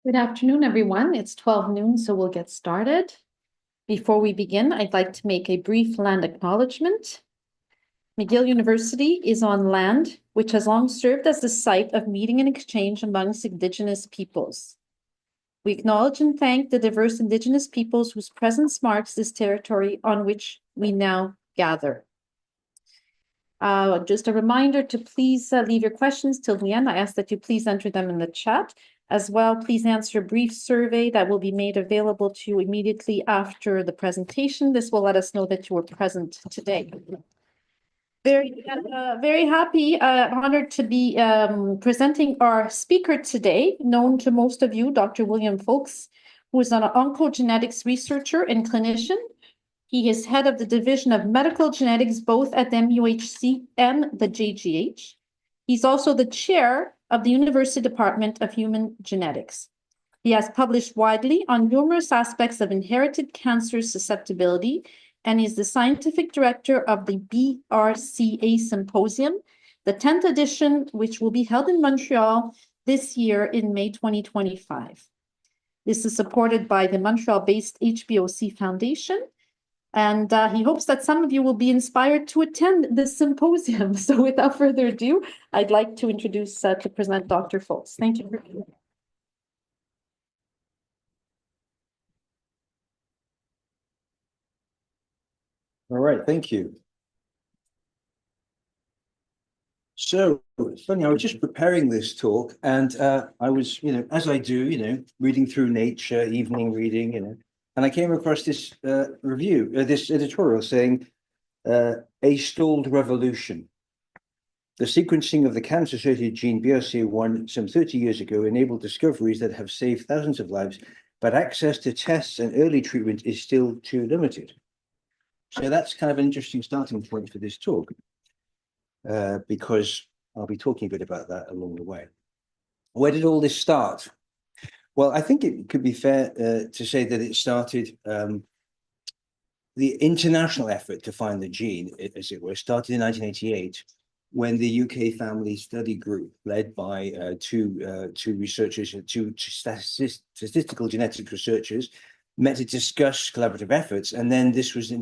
Good afternoon, everyone. It's 12 noon, so we'll get started. Before we begin, I'd like to make a brief land acknowledgement. McGill University is on land which has long served as the site of meeting and exchange amongst Indigenous peoples. We acknowledge and thank the diverse Indigenous peoples whose presence marks this territory on which we now gather. Just a reminder to please leave your questions till the end. I ask that you please enter them in the chat. As well, please answer a brief survey that will be made available to you immediately after the presentation. This will let us know that you were present today. Very happy, honored to be presenting our speaker today, known to most of you, Dr. William Foulkes, who is an oncogenetics researcher and clinician. He is head of the Division of Medical Genetics, both at the MUHC and the JGH. He's also the chair of the University Department of Human Genetics. He has published widely on numerous aspects of inherited cancer susceptibility and is the scientific director of the BRCA symposium, the 10th edition, which will be held in Montreal this year in May 2025. This is supported by the Montreal-based HBOC Foundation. And he hopes that some of you will be inspired to attend this symposium. So without further ado, I'd like to introduce, to present Dr. Foulkes. Thank you. All right, thank you. So it's funny, I was just preparing this talk and I was, as I do, reading through Nature, evening reading, and I came across this this editorial saying, a stalled revolution. The sequencing of the cancer-associated gene BRCA1 some 30 years ago enabled discoveries that have saved thousands of lives, but access to tests and early treatment is still too limited. So that's kind of an interesting starting point for this talk, because I'll be talking a bit about that along the way. Where did all this start? Well, I think it could be fair to say that it started, the international effort to find the gene, as it were, started in 1988, when the UK Family Study Group, led by two researchers, two statistical genetics researchers, met to discuss collaborative efforts. And then this was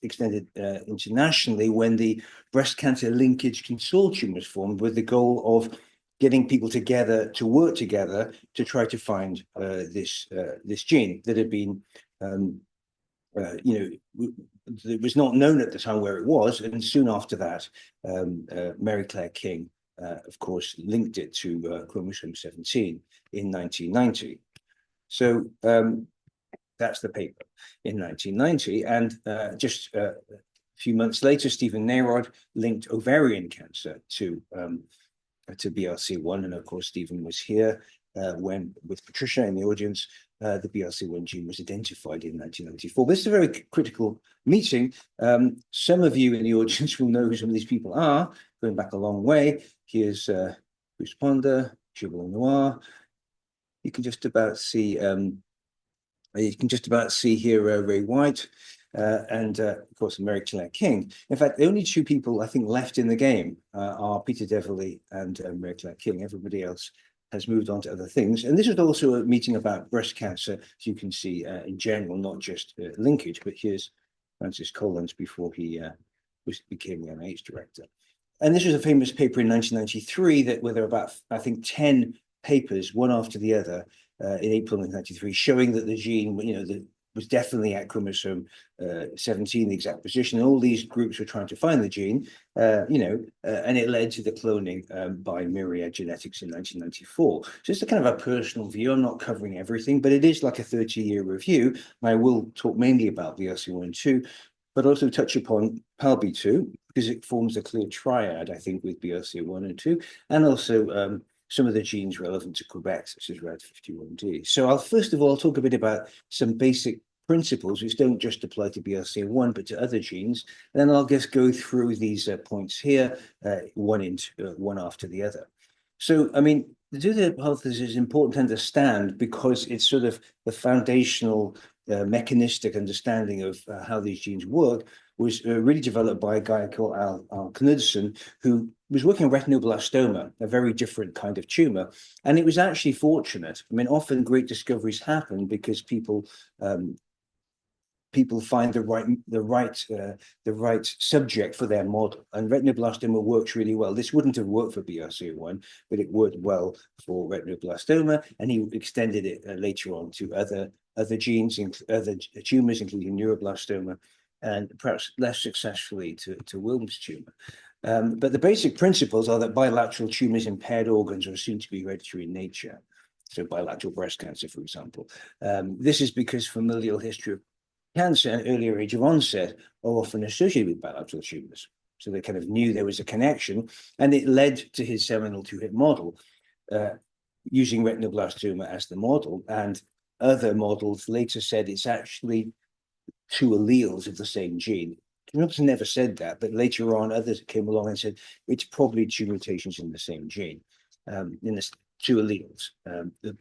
extended internationally when the Breast Cancer Linkage Consortium was formed with the goal of getting people together to work together to try to find this gene that had been, it was not known at the time where it was, and soon after that, Mary Claire King, of course, linked it to chromosome 17 in 1990. So that's the paper in 1990, and just a few months later, Stephen Narod linked ovarian cancer to BRCA1, and of course, Stephen was here when, with Patricia in the audience, the BRCA1 gene was identified in 1994. This is a very critical meeting. Some of you in the audience will know who some of these people are, going back a long way. Here's Bruce Ponder, Gilles Noir. You can just about see here Ray White, and of course Mary Claire King. In fact, the only two people I think left in the game are Peter Deverley and Mary Claire King. Everybody else has moved on to other things. And this was also a meeting about breast cancer, as you can see in general, not just linkage, but here's Francis Collins before he became the NIH director. And this was a famous paper in 1993 where there were about, I think, 10 papers, one after the other, in April 1993, showing that the gene, that was definitely at chromosome 17, the exact position. And all these groups were trying to find the gene, and it led to the cloning by Myriad Genetics in 1994. So it's a kind of a personal view. I'm not covering everything, but it is like a 30-year review. I will talk mainly about BRCA1 2, but also touch upon PALB2, because it forms a clear triad, I think, with BRCA1 and 2, and also some of the genes relevant to Quebec, such as RAD51D. So I'll first of all talk a bit about some basic principles, which don't just apply to BRCA1, but to other genes. And then I'll just go through these points here, one after the other. So, I mean, the two hypothesis is important to understand because it's sort of the foundational mechanistic understanding of how these genes work. was really developed by a guy called Al Knudsen, who was working on retinoblastoma, a very different kind of tumor. And it was actually fortunate. I mean, often great discoveries happen because people find the right subject for their model, and retinoblastoma works really well. This wouldn't have worked for BRCA1, but it worked well for retinoblastoma, and he extended it later on to other genes, other tumors, including neuroblastoma, and perhaps less successfully to Wilms tumor. But the basic principles are that bilateral tumors in paired organs are assumed to be hereditary in nature. So bilateral breast cancer, for example. This is because familial history of cancer and earlier age of onset are often associated with bilateral tumors. So they kind of knew there was a connection, and it led to his seminal two-hit model, using retinoblastoma as the model. And other models later said it's actually two alleles of the same gene. Knudsen never said that, but later on others came along and said it's probably two mutations in the same gene, in this two alleles,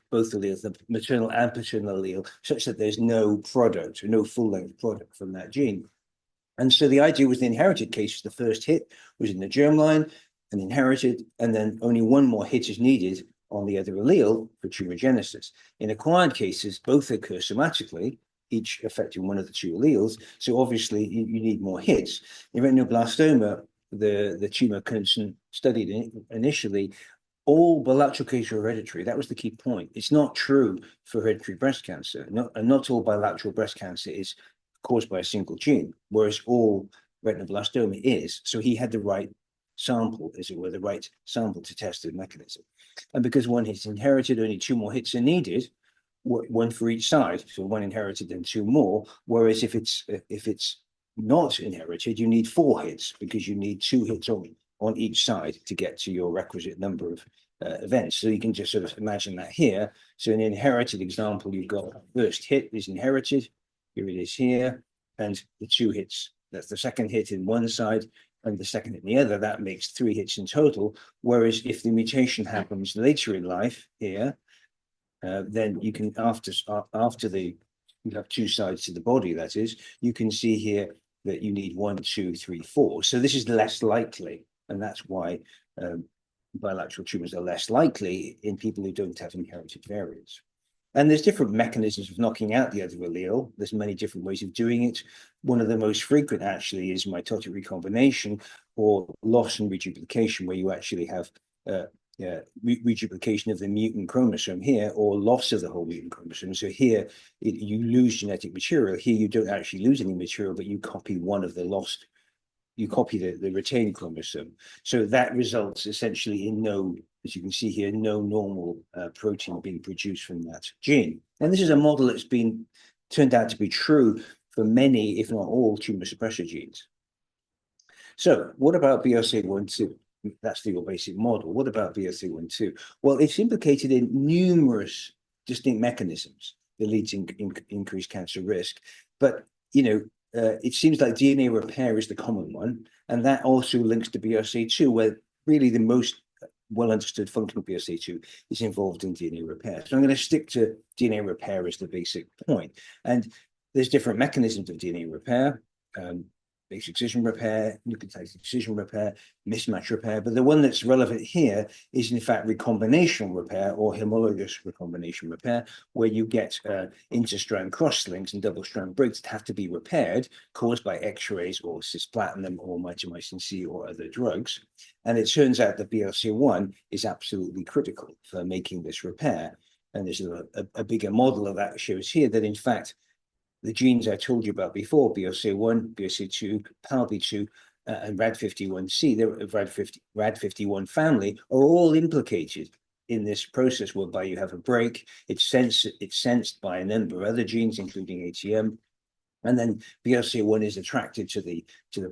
both alleles, the maternal and paternal allele, such that there's no product, or no full-length product from that gene. And so the idea was the inherited case, the first hit was in the germline and inherited, and then only one more hit is needed on the other allele for tumorigenesis. In acquired cases, both occur somatically, each affecting one of the two alleles. So obviously you need more hits. In retinoblastoma, the tumor Knudsen studied initially, all bilateral cases are hereditary. That was the key point. It's not true for hereditary breast cancer. Not all bilateral breast cancer is caused by a single gene, whereas all retinoblastoma is. So he had the right sample, as it were, the right sample to test the mechanism. And because one is inherited, only two more hits are needed, one for each side. So one inherited and two more. Whereas if it's not inherited, you need four hits because you need two hits on each side to get to your requisite number of events. So you can just sort of imagine that here. So in an inherited example, you've got first hit is inherited. Here it is here. And the two hits, that's the second hit in one side and the second hit in the other. That makes three hits in total. Whereas if the mutation happens later in life here, then you can, you have two sides to the body, that is, you can see here that you need 1, 2, 3, 4. So this is less likely. And that's why bilateral tumors are less likely in people who don't have inherited variants. And there's different mechanisms of knocking out the other allele. There's many different ways of doing it. One of the most frequent actually is mitotic recombination or loss and reduplication, where you actually have reduplication of the mutant chromosome here, or loss of the whole mutant chromosome. So here you lose genetic material. Here you don't actually lose any material, but you copy one of the lost. You copy the retained chromosome. So that results essentially in no, as you can see here, no normal protein being produced from that gene. And this is a model that's been turned out to be true for many, if not all, tumor suppressor genes. So what about BRCA1/2? That's your basic model. What about BRCA1/2? Well, it's implicated in numerous distinct mechanisms that lead to increased cancer risk. But, it seems like DNA repair is the common one. And that also links to BRCA2, where really the most well understood function of BRCA2 is involved in DNA repair. So I'm going to stick to DNA repair as the basic point. And there's different mechanisms of DNA repair. Base excision repair, nucleotide excision repair, mismatch repair. But the one that's relevant here is, in fact, recombinational repair or homologous recombination repair, where you get interstrand crosslinks and double-strand breaks that have to be repaired, caused by X-rays or cisplatin or mitomycin C or other drugs. And it turns out that BRCA1 is absolutely critical for making this repair. And there's a bigger model of that shows here that, in fact, the genes I told you about before, BRCA1, BRCA2, PALB2, and RAD51C, the RAD51 family, are all implicated in this process whereby you have a break. It's sensed by a number of other genes, including ATM. And then BRCA1 is attracted to the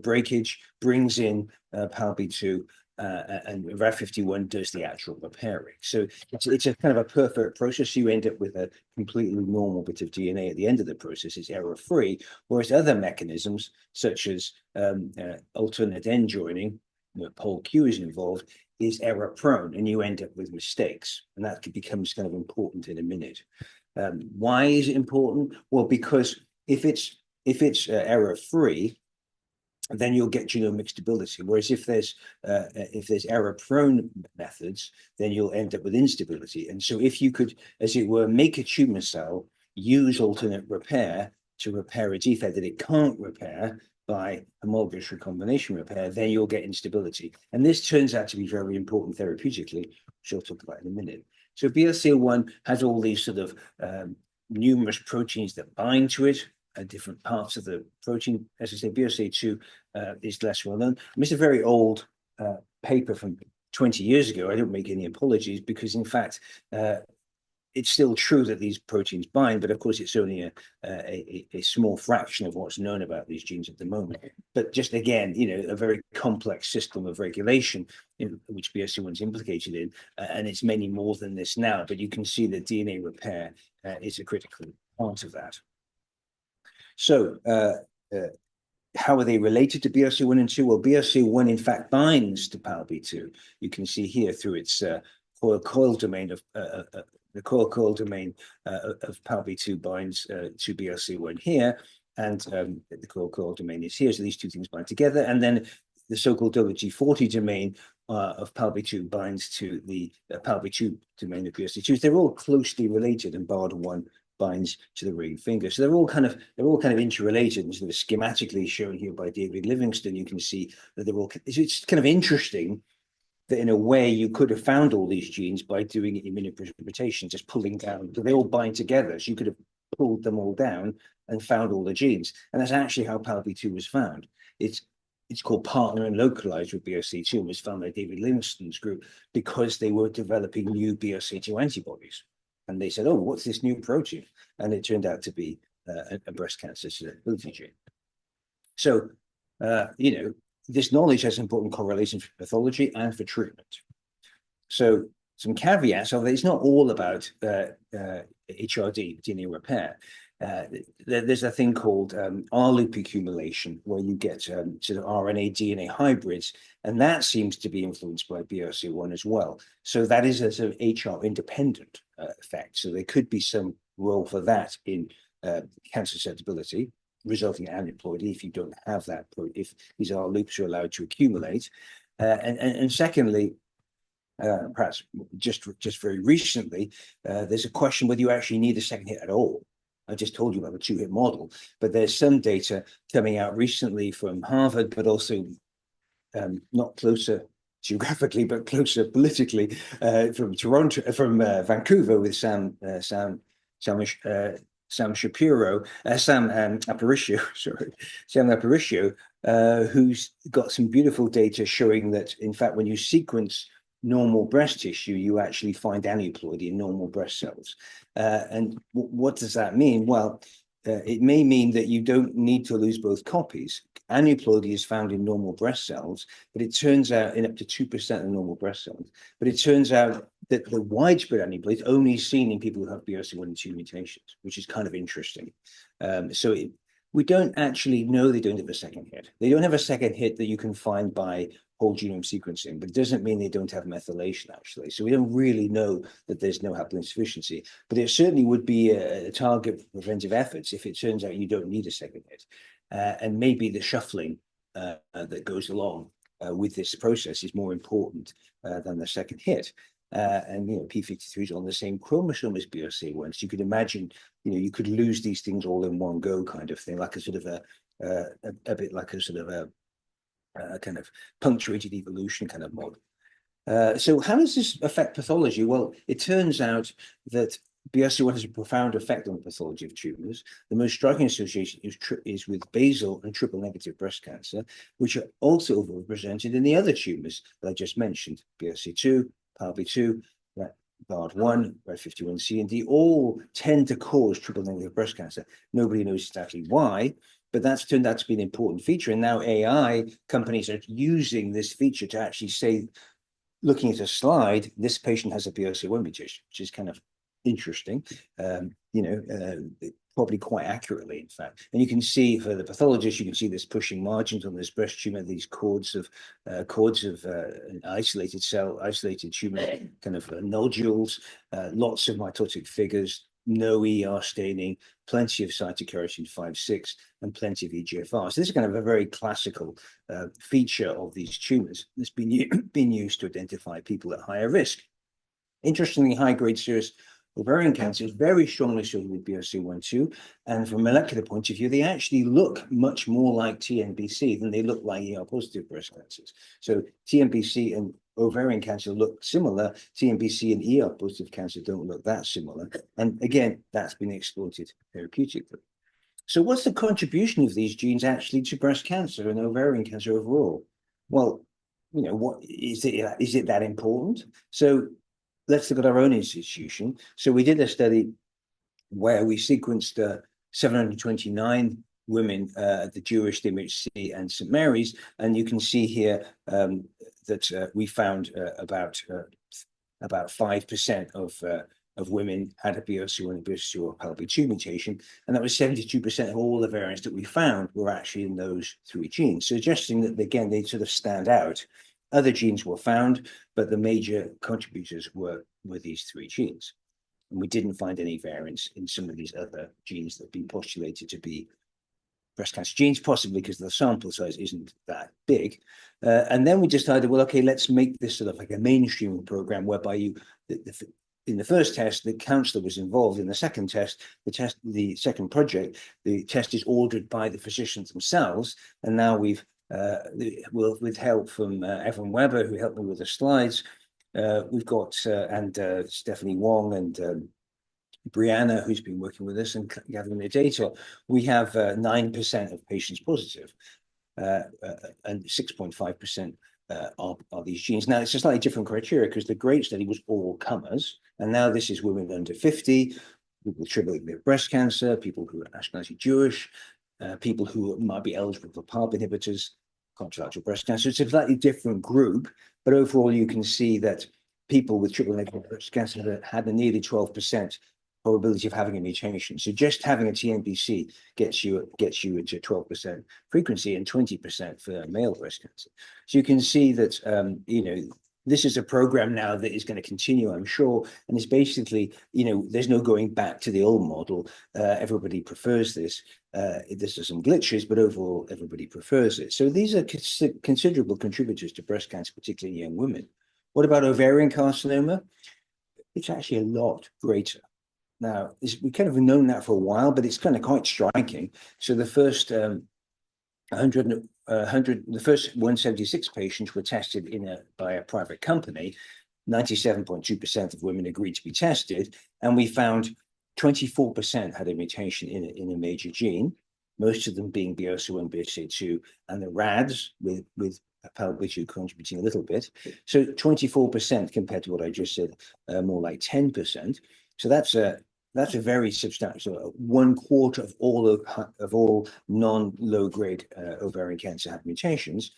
breakage, brings in PALB2, and RAD51 does the actual repairing. So it's a kind of a perfect process. You end up with a completely normal bit of DNA at the end of the process. It's error-free, whereas other mechanisms, such as alternate end joining, where POLQ is involved, is error-prone, and you end up with mistakes. And that becomes kind of important in a minute. Why is it important? Well, because if it's error-free, then you'll get genomic stability. Whereas if there's error-prone methods, then you'll end up with instability. And so if you could, as it were, make a tumor cell use alternate repair to repair a defect that it can't repair by homologous recombination repair, then you'll get instability. And this turns out to be very important therapeutically, which I'll talk about in a minute. So BRCA1 has all these sort of numerous proteins that bind to it, different parts of the protein. As I say, BRCA2 is less well known. It's a very old paper from 20 years ago. I don't make any apologies because, in fact, it's still true that these proteins bind, but of course, it's only a small fraction of what's known about these genes at the moment. But just again, a very complex system of regulation in which BRCA1 is implicated in, and it's many more than this now. But you can see that DNA repair is a critical part of that. So, how are they related to BRCA1 and 2? Well, BRCA1 in fact binds to PALB2. You can see here through its coil domain of the coil domain of PALB2 binds to BRCA1 here, and the coil domain is here. So these two things bind together, and then the so-called WG40 domain of PALB2 binds to the PALB2 domain of BRCA2. They're all closely related, and BARD1 binds to the ring finger. So they're all kind of interrelated, and sort of schematically shown here by David Livingston. You can see that they're all. It's kind of interesting that in a way you could have found all these genes by doing immunoprecipitation, just pulling down. So they all bind together. So you could have pulled them all down and found all the genes. And that's actually how PALB2 was found. It's called partner and localized with BRCA2 and was found by David Livingston's group because they were developing new BRCA2 antibodies. And they said, oh, what's this new protein? And it turned out to be a breast cancer susceptibility gene. So, this knowledge has important correlations for pathology and for treatment. So some caveats are that it's not all about HRD, DNA repair. There's a thing called R-loop accumulation, where you get sort of RNA-DNA hybrids, and that seems to be influenced by BRCA1 as well. So that is a sort of HR-independent effect. So there could be some role for that in cancer susceptibility, resulting in aneuploidy if you don't have that, if these R-loops are allowed to accumulate. And secondly, perhaps just very recently, there's a question whether you actually need a second hit at all. I just told you about the two-hit model, but there's some data coming out recently from Harvard, but also not closer geographically, but closer politically, from Toronto, from Vancouver, with Sam Aparicio, who's got some beautiful data showing that, in fact, when you sequence normal breast tissue, you actually find aneuploidy in normal breast cells. And what does that mean? Well, it may mean that you don't need to lose both copies. Aneuploidy is found in normal breast cells, but it turns out in up to 2% of normal breast cells. But it turns out that the widespread aneuploidy is only seen in people who have BRCA1 and 2 mutations, which is kind of interesting. We don't actually know they don't have a second hit. They don't have a second hit that you can find by whole genome sequencing, but it doesn't mean they don't have methylation, actually. So we don't really know that there's no haploinsufficiency, but it certainly would be a target for preventive efforts if it turns out you don't need a second hit. And maybe the shuffling that goes along with this process is more important than the second hit. And P53 is on the same chromosome as BRCA1, so you could imagine, you could lose these things all in one go, kind of thing, like a sort of a bit like a sort of a kind of punctuated evolution kind of model. So how does this affect pathology? Well, it turns out that BRCA1 has a profound effect on the pathology of tumors. The most striking association is with basal and triple negative breast cancer, which are also overrepresented in the other tumors that I just mentioned: BRCA2, PALB2, BARD1, RAD51C and D, all tend to cause triple negative breast cancer. Nobody knows exactly why, but that's turned out to be an important feature. And now AI companies are using this feature to actually say, looking at a slide, this patient has a BRCA1 mutation, which is kind of interesting, probably quite accurately, in fact. And you can see for the pathologist, you can see this pushing margins on this breast tumor, these cords of isolated tumor, kind of nodules, lots of mitotic figures, no ER staining, plenty of cytokeratin 5/6, and plenty of EGFR. So this is kind of a very classical feature of these tumors that's been used to identify people at higher risk. Interestingly, high-grade serous ovarian cancer is very strongly associated with BRCA1/2, and from a molecular point of view, they actually look much more like TNBC than they look like ER-positive breast cancers. So TNBC and ovarian cancer look similar. TNBC and ER-positive cancer don't look that similar. And again, that's been exploited therapeutically. So what's the contribution of these genes actually to breast cancer and ovarian cancer overall? Well, you know, what is it that important? So let's look at our own institution. So we did a study where we sequenced 729 women at the Jewish, the MUHC, and St. Mary's, and you can see here that we found about 5% of women had a BRCA1 and BRCA2 or PALB2 mutation, and that was 72% of all the variants that we found were actually in those 3 genes, suggesting that again they sort of stand out. Other genes were found, but the major contributors were these 3 genes. And we didn't find any variants in some of these other genes that have been postulated to be breast cancer genes, possibly because the sample size isn't that big. And then we decided, well, okay, let's make this sort of like a mainstream program whereby in the first test, the counselor was involved. In the second test, the second project, the test is ordered by the physicians themselves. And now with help from Evan Weber, who helped me with the slides, we've got Stephanie Wong and Brianna, who's been working with us and gathering the data. We have 9% of patients positive, and 6.5% are these genes. Now, it's a slightly different criteria because the GREAT study was all comers, and now this is women under 50, people with triple-negative breast cancer, people who are Ashkenazi Jewish, people who might be eligible for PARP inhibitors, contralateral breast cancer. It's a slightly different group, but overall you can see that people with triple-negative breast cancer had a nearly 12% probability of having a mutation. So just having a TNBC gets you into 12% frequency and 20% for male breast cancer. So you can see that you know, this is a program now that is going to continue, I'm sure, and it's basically, you know, there's no going back to the old model. Everybody prefers this. There's some glitches, but overall everybody prefers it. So these are considerable contributors to breast cancer, particularly in young women. What about ovarian carcinoma? It's actually a lot greater. Now, we kind of known that for a while, but it's kind of quite striking. So the first 176 patients were tested by a private company. 97.2% of women agreed to be tested, and we found 24% had a mutation in a major gene, most of them being BRCA1, BRCA2, and the RADs with PALB2 contributing a little bit. So 24% compared to what I just said, more like 10%. So that's a very substantial. 1/4 of all non-low-grade ovarian cancer have mutations.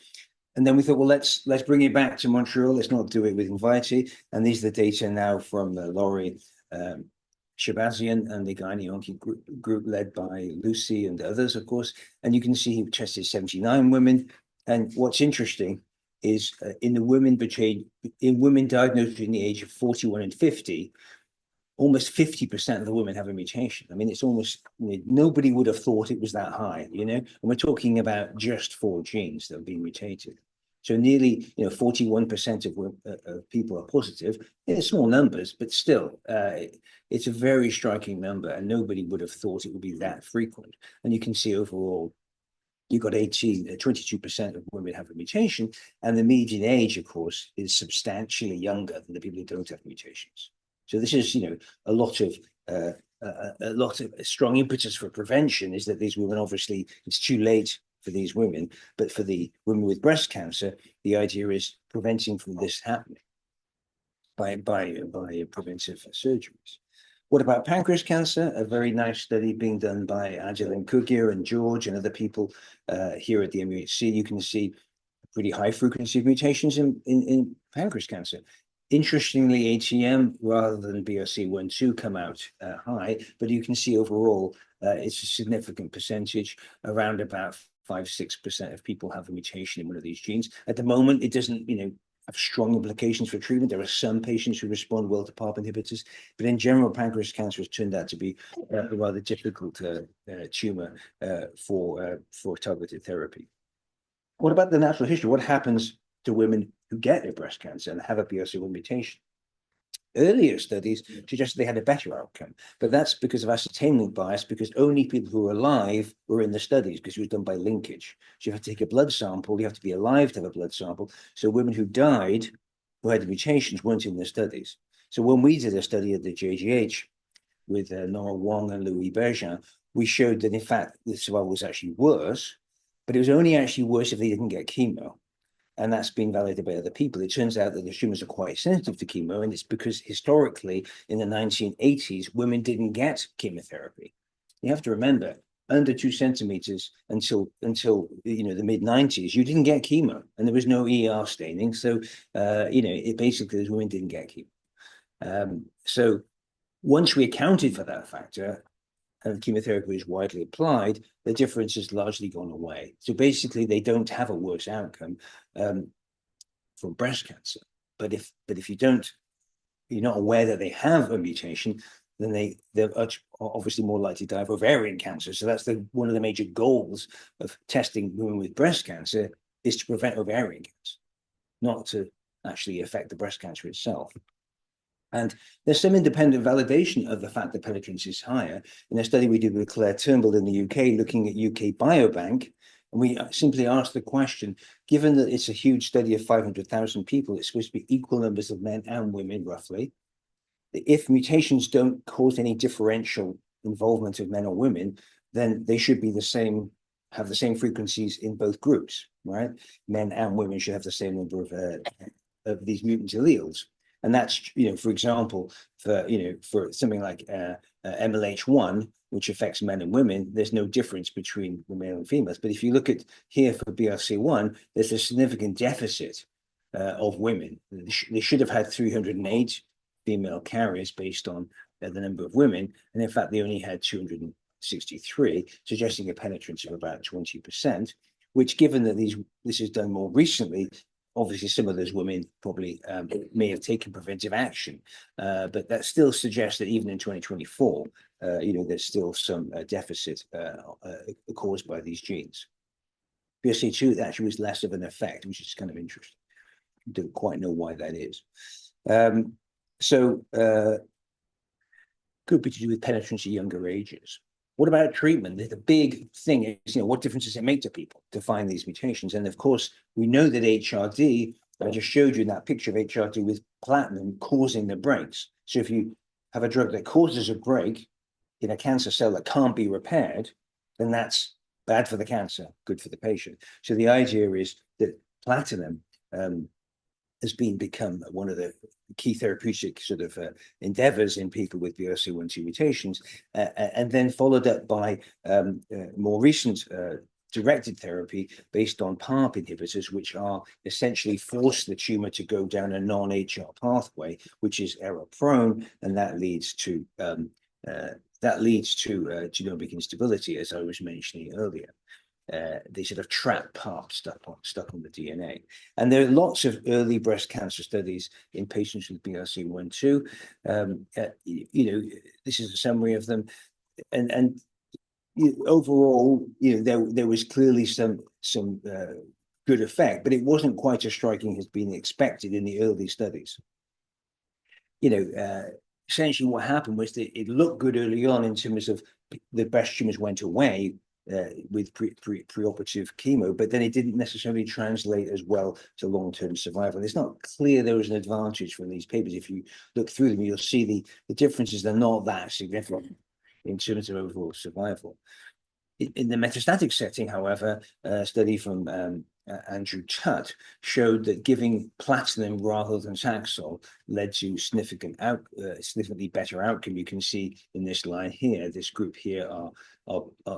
And then we thought, well, let's bring it back to Montreal. Let's not do it with Invitee. And these are the data now from Laurie Shabazian and the gynae group led by Lucy and others, of course. And you can see he tested 79 women. And what's interesting is in women diagnosed between the age of 41 and 50, almost 50% of the women have a mutation. I mean, it's almost, nobody would have thought it was that high, you know, and we're talking about just 4 genes that have been mutated. So nearly, 41% of people are positive. It's small numbers, but still, it's a very striking number, and nobody would have thought it would be that frequent. And you can see overall, you've got 22% of women have a mutation, and the median age, of course, is substantially younger than the people who don't have mutations. So this is, a lot of strong impetus for prevention is that these women, obviously, it's too late for these women, but for the women with breast cancer, the idea is preventing from this happening by preventive surgeries. What about pancreas cancer? A very nice study being done by Angela and Kugia and George and other people here at the MUHC. You can see a pretty high frequency of mutations in pancreas cancer. Interestingly, ATM rather than BRCA1/2 come out high, but you can see overall it's a significant percentage, around about 5-6% of people have a mutation in one of these genes. At the moment, it doesn't, have strong implications for treatment. There are some patients who respond well to PARP inhibitors, but in general, pancreas cancer has turned out to be a rather difficult tumor for targeted therapy. What about the natural history? What happens to women who get a breast cancer and have a BRCA1 mutation? Earlier studies suggested they had a better outcome, but that's because of ascertainment bias, because only people who are alive were in the studies, because it was done by linkage. So you have to take a blood sample, you have to be alive to have a blood sample. So women who died, who had the mutations, weren't in the studies. So when we did a study at the JGH with Nora Wong and Louis Bergin, we showed that in fact the survival was actually worse, but it was only actually worse if they didn't get chemo. And that's been validated by other people. It turns out that the tumors are quite sensitive to chemo, and it's because historically in the 1980s, women didn't get chemotherapy. You have to remember, under 2 centimeters until the mid-90s, you didn't get chemo, and there was no ER staining. So it basically those women didn't get chemo. So once we accounted for that factor, and chemotherapy is widely applied, the difference has largely gone away. So basically, they don't have a worse outcome from breast cancer. But if you're not aware that they have a mutation, then they're obviously more likely to die of ovarian cancer. So that's one of the major goals of testing women with breast cancer, is to prevent ovarian cancer, not to actually affect the breast cancer itself. And there's some independent validation of the fact that penetrance is higher. In a study we did with Claire Turnbull in the UK, looking at UK Biobank, and we simply asked the question, given that it's a huge study of 500,000 people, it's supposed to be equal numbers of men and women, roughly. If mutations don't cause any differential involvement of men or women, then they should be have the same frequencies in both groups, right? Men and women should have the same number of these mutant alleles. And that's, for example, for something like MLH1, which affects men and women, there's no difference between the male and females. But if you look at here for BRCA1, there's a significant deficit of women. They should have had 308 female carriers based on the number of women. And in fact, they only had 263, suggesting a penetrance of about 20%, which, given that this is done more recently, obviously, some of those women probably may have taken preventive action, but that still suggests that even in 2024, there's still some deficit caused by these genes. BRCA2 actually was less of an effect, which is kind of interesting. Don't quite know why that is. Could be to do with penetrance at younger ages. What about treatment? The big thing is, what difference does it make to people to find these mutations? And of course, we know that HRD, I just showed you in that picture of HRD with platinum causing the breaks. So if you have a drug that causes a break in a cancer cell that can't be repaired, then that's bad for the cancer, good for the patient. So the idea is that platinum has become one of the key therapeutic sort of endeavors in people with BRCA1/2 mutations, and then followed up by more recent directed therapy based on PARP inhibitors, which are essentially force the tumor to go down a non-HR pathway, which is error prone, and that leads to genomic instability, as I was mentioning earlier. They sort of trap PARP stuck on the DNA. And there are lots of early breast cancer studies in patients with BRCA1/2. This is a summary of them. And overall, there was clearly some good effect, but it wasn't quite as striking as being expected in the early studies. Essentially what happened was that it looked good early on in terms of the breast tumors went away with preoperative chemo, but then it didn't necessarily translate as well to long-term survival. It's not clear there was an advantage from these papers. If you look through them, you'll see the differences. They're not that significant in terms of overall survival. In the metastatic setting, however, a study from Andrew Tutt showed that giving platinum rather than Taxol led to significantly better outcome. You can see in this line here, this group here are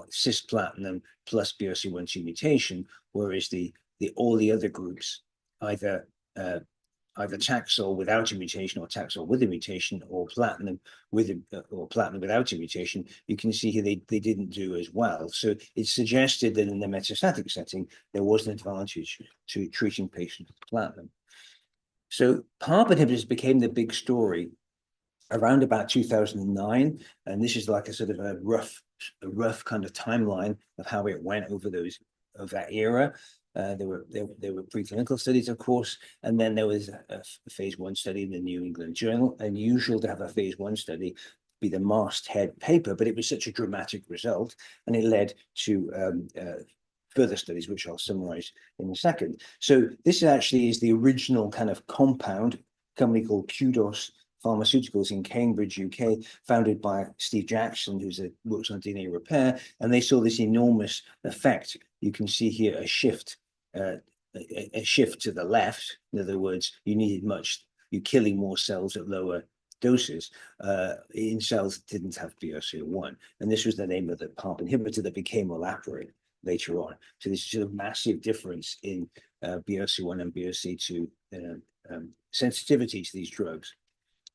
cisplatin plus BRCA1/2 mutation, whereas all the other groups, either Taxol without a mutation or Taxol with a mutation, or platinum without a mutation, you can see here they didn't do as well. So it suggested that in the metastatic setting, there was an advantage to treating patients with platinum. So PARP inhibitors became the big story around about 2009, and this is like a sort of a rough kind of timeline of how it went over that era. There were preclinical studies, of course, and then there was a phase 1 study in the New England Journal. Unusual to have a phase 1 study be the masthead paper, but it was such a dramatic result, and it led to further studies, which I'll summarize in a second. So this actually is the original kind of compound, company called Kudos Pharmaceuticals in Cambridge, UK, founded by Steve Jackson, who works on DNA repair, and they saw this enormous effect. You can see here a shift to the left. In other words, you're killing more cells at lower doses in cells that didn't have BRCA1. And this was the name of the PARP inhibitor that became olaparib later on. So this is a massive difference in BRCA1 and BRCA2 sensitivity to these drugs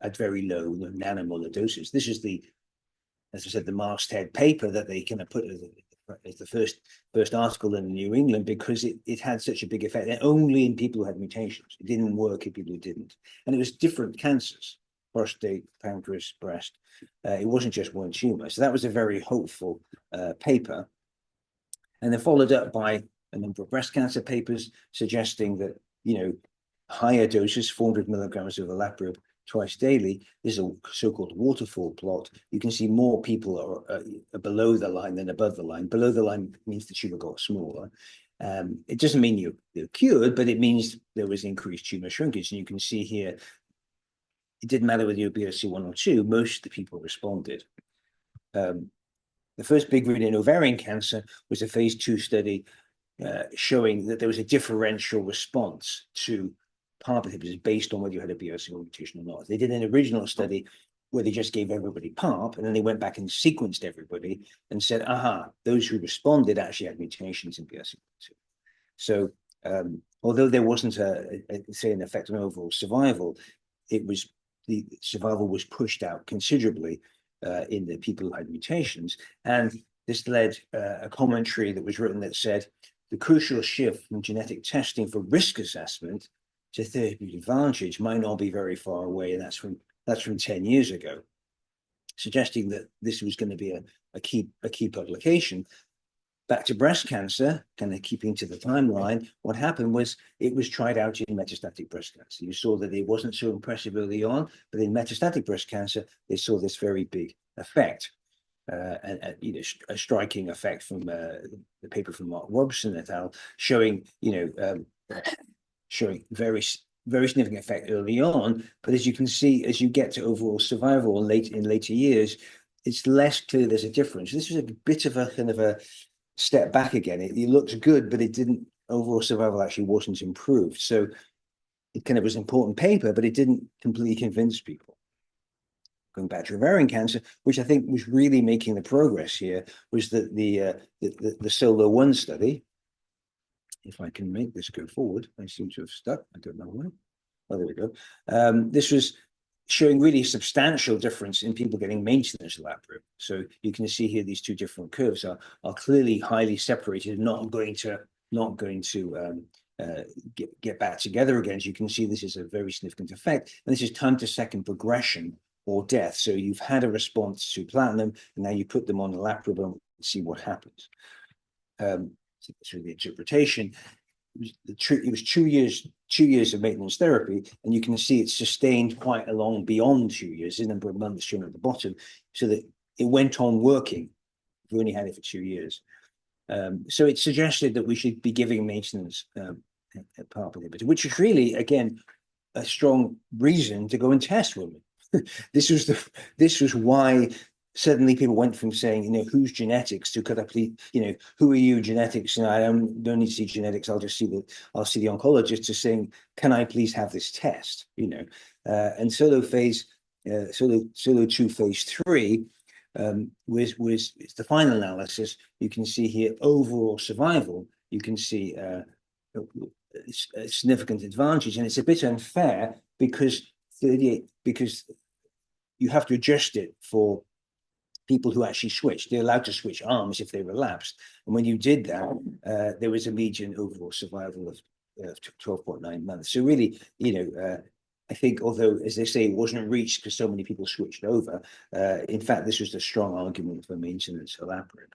at very low nanomolar doses. This is as I said, the masthead paper that they kind of put as the first article in the New England, because it had such a big effect, and only in people who had mutations. It didn't work in people who didn't. And it was different cancers, prostate, pancreas, breast. It wasn't just one tumor. So that was a very hopeful paper. And then followed up by a number of breast cancer papers suggesting that, higher doses, 400 milligrams of olaparib twice daily, is a so-called waterfall plot. You can see more people are below the line than above the line. Below the line means the tumor got smaller. It doesn't mean you're cured, but it means there was increased tumor shrinkage. And you can see here, it didn't matter whether you were BRCA1 or 2, most of the people responded. The first big read in ovarian cancer was a phase 2 study showing that there was a differential response to PARP inhibitors based on whether you had a BRCA1 mutation or not. They did an original study where they just gave everybody PARP, and then they went back and sequenced everybody and said, those who responded actually had mutations in BRCA2. So although there wasn't say an effect on overall survival, the survival was pushed out considerably in the people who had mutations. And this led a commentary that was written that said, the crucial shift from genetic testing for risk assessment to therapeutic advantage might not be very far away, and that's from 10 years ago, suggesting that this was going to be a key publication. Back to breast cancer, kind of keeping to the timeline, what happened was it was tried out in metastatic breast cancer. You saw that it wasn't so impressive early on, but in metastatic breast cancer, they saw this very big effect. And a striking effect from the paper from Mark Robson et al. Showing very significant effect early on, but as you can see, as you get to overall survival in later years, it's less clear there's a difference. This was a bit of a kind of a step back again. It looks good, but overall survival actually wasn't improved. So it kind of was an important paper, but it didn't completely convince people. Going back to ovarian cancer, which I think was really making the progress here, was that the SOLO-1 study. If I can make this go forward, I seem to have stuck. I don't know why. Oh, there we go. This was showing really substantial difference in people getting maintenance olaparib. So you can see here these two different curves are clearly highly separated, not going to get back together again. As you can see, this is a very significant effect, and this is time to second progression or death. So you've had a response to platinum, and now you put them on olaparib and see what happens. So the interpretation, it was 2 years of maintenance therapy, and you can see it's sustained quite along beyond 2 years, the number of months shown at the bottom, so that it went on working. We only had it for 2 years. So it suggested that we should be giving maintenance PARP inhibitor, which is really, again, a strong reason to go and test women. This was why suddenly people went from saying, who's genetics, to could I please, who are you, genetics? I don't need to see genetics. I'll see the oncologist, to saying, can I please have this test? And SOLO-2 phase 3 was the final analysis. You can see here overall survival. You can see a significant advantage, and it's a bit unfair because you have to adjust it for people who actually switched. They're allowed to switch arms if they relapsed. And when you did that, there was a median overall survival of 12.9 months. So really, I think although, as they say, it wasn't reached because so many people switched over, in fact, this was a strong argument for maintenance of olaparib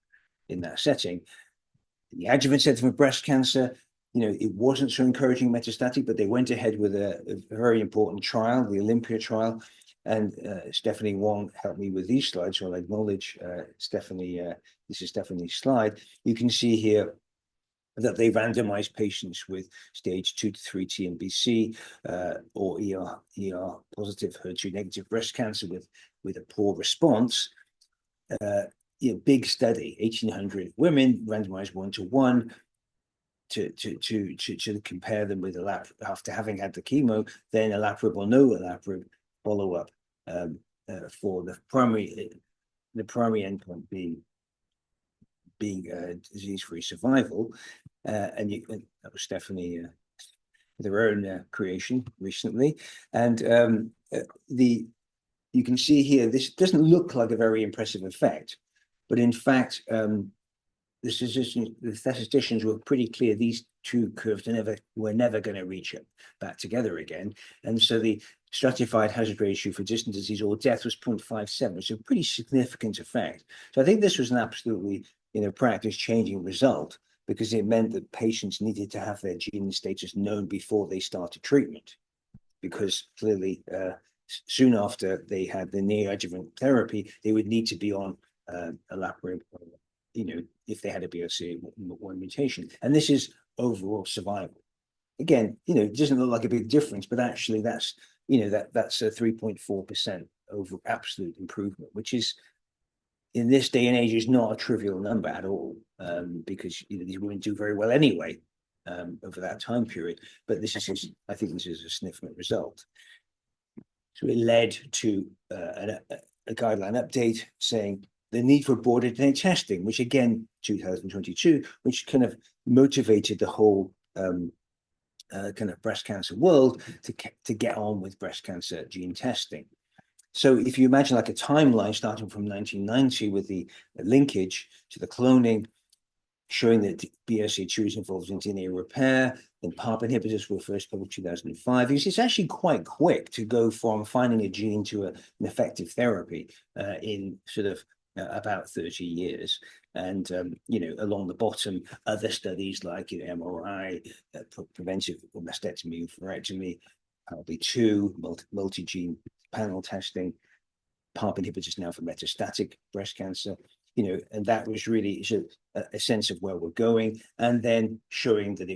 in that setting. The adjuvant setting for breast cancer, it wasn't so encouraging metastatic, but they went ahead with a very important trial, the Olympia trial. And Stephanie Wong helped me with these slides, so I'll acknowledge Stephanie. This is Stephanie's slide. You can see here that they randomized patients with stage 2 to 3 TNBC or ER positive HER2 negative breast cancer with a poor response. Big study, 1,800 women randomized 1-to-1 to compare them with olaparib after having had the chemo, then olaparib or no olaparib follow up for the primary endpoint being disease-free survival, and that was Stephanie with her own creation recently, and you can see here this doesn't look like a very impressive effect, but in fact the statisticians were pretty clear these two curves were never going to reach it back together again, and so the stratified hazard ratio for distant disease or death was 0.57, which is a pretty significant effect. So I think this was an absolutely practice-changing result, because it meant that patients needed to have their gene status known before they started treatment, because clearly soon after they had the neoadjuvant therapy, they would need to be on olaparib, if they had a BRCA1 mutation. And this is overall survival. Again, it doesn't look like a big difference, but actually that's that's a 3.4% over absolute improvement, which is, in this day and age, is not a trivial number at all, because these women do very well anyway over that time period. But I think this is a significant result. So it led to a guideline update saying the need for broader genetic testing, which again, 2022, which kind of motivated the whole kind of breast cancer world to get on with breast cancer gene testing. So if you imagine like a timeline starting from 1990 with the linkage to the cloning, showing that BRCA2 is involved in DNA repair, then PARP inhibitors were first published in 2005. It's actually quite quick to go from finding a gene to an effective therapy in sort of about 30 years. And, along the bottom, other studies like MRI, preventive mastectomy and oophorectomy, PALB2, multi-gene panel testing, PARP inhibitors now for metastatic breast cancer, and that was really a sense of where we're going, and then showing that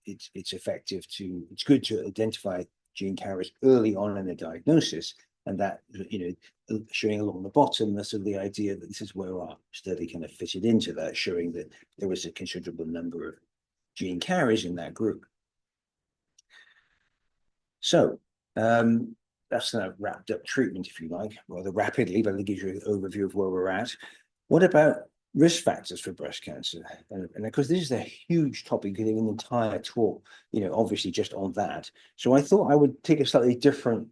it's effective it's good to identify gene carriers early on in the diagnosis, and that, showing along the bottom, that's sort of the idea that this is where our study kind of fitted into that, showing that there was a considerable number of gene carriers in that group. So that's kind of wrapped up treatment, if you like, rather rapidly, but it gives you an overview of where we're at. What about risk factors for breast cancer? And of course, this is a huge topic, giving an entire talk, obviously just on that. So I thought I would take a slightly different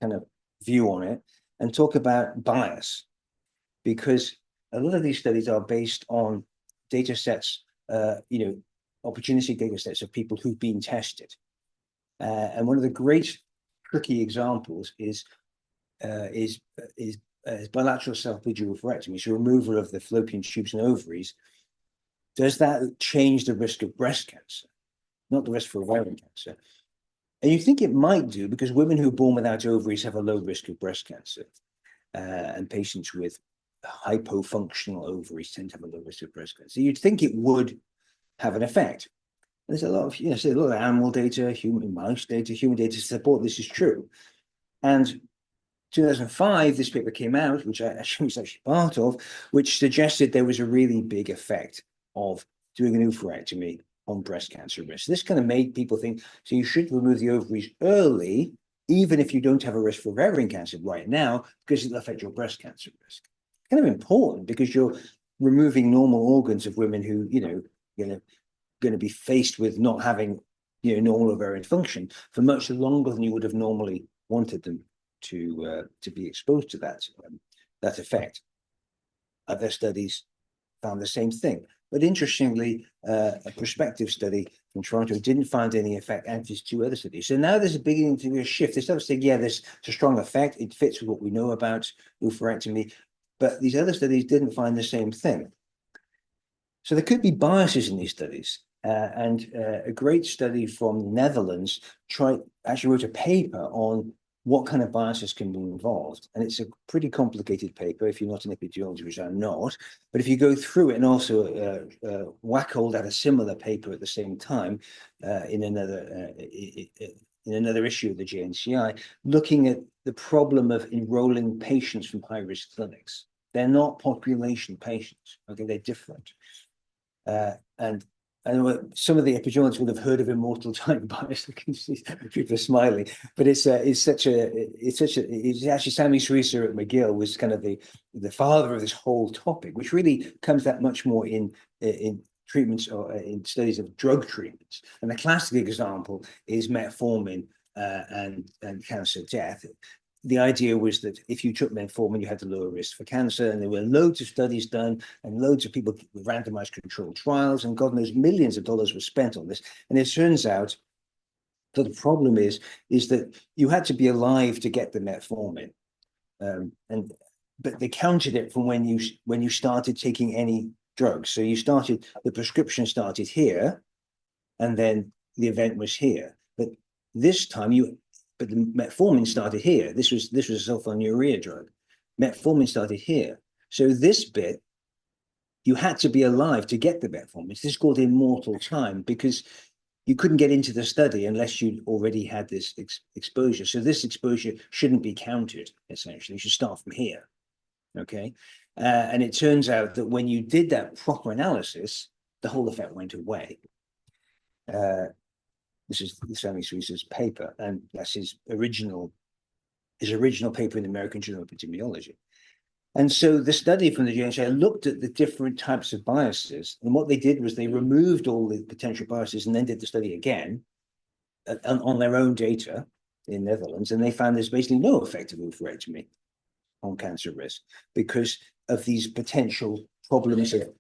kind of view on it and talk about bias, because a lot of these studies are based on data sets, opportunistic data sets of people who've been tested. And one of the great tricky examples is bilateral self-epidural oophorectomy, so removal of the fallopian tubes and ovaries. Does that change the risk of breast cancer, not the risk for ovarian cancer? And you think it might do, because women who are born without ovaries have a low risk of breast cancer, and patients with hypofunctional ovaries tend to have a low risk of breast cancer. You'd think it would have an effect. There's a lot of, a lot of animal data, human mouse data, human data to support this is true. And 2005, this paper came out, which I actually was part of, which suggested there was a really big effect of doing an oophorectomy on breast cancer risk. This kind of made people think, so you should remove the ovaries early, even if you don't have a risk for ovarian cancer right now, because it'll affect your breast cancer risk. Kind of important, because you're removing normal organs of women who, going to be faced with not having, normal ovarian function for much longer than you would have normally wanted them to be exposed to that effect. Other studies found the same thing. But interestingly, a prospective study from Toronto didn't find any effect, and there's two other studies. So now there's a beginning to be a shift. They start saying, yeah, there's a strong effect. It fits with what we know about oophorectomy, but these other studies didn't find the same thing. So there could be biases in these studies. A great study from the Netherlands actually wrote a paper on what kind of biases can be involved. And it's a pretty complicated paper if you're not an epidemiologist, which I'm not. But if you go through it, and also Wackold had a similar paper at the same time in another issue of the JNCI, looking at the problem of enrolling patients from high-risk clinics. They're not population patients, okay? They're different. And I know some of the epidemiologists will have heard of immortal time bias. I can see people are smiling, but it's actually Sammy Sweeser at McGill was kind of the father of this whole topic, which really comes out much more in treatments or in studies of drug treatments. And the classic example is metformin and cancer death. The idea was that if you took metformin, you had the lower risk for cancer, and there were loads of studies done and loads of people with randomized controlled trials, and God knows millions of dollars were spent on this. And it turns out that the problem is that you had to be alive to get the metformin, but they counted it from when you started taking any drugs. So the prescription started here, and then the event was here. But this time but the metformin started here. This was a sulfonylurea drug. Metformin started here. So this bit, you had to be alive to get the metformin. This is called immortal time, because you couldn't get into the study unless you'd already had this exposure. So this exposure shouldn't be counted, essentially. You should start from here, okay? And it turns out that when you did that proper analysis, the whole effect went away. This is Sammy Sweeser's paper, and that's his original paper in the American Journal of Epidemiology. And so the study from the JNCI looked at the different types of biases, and what they did was they removed all the potential biases and then did the study again on their own data in Netherlands, and they found there's basically no effect of oophorectomy on cancer risk because of these potential problems of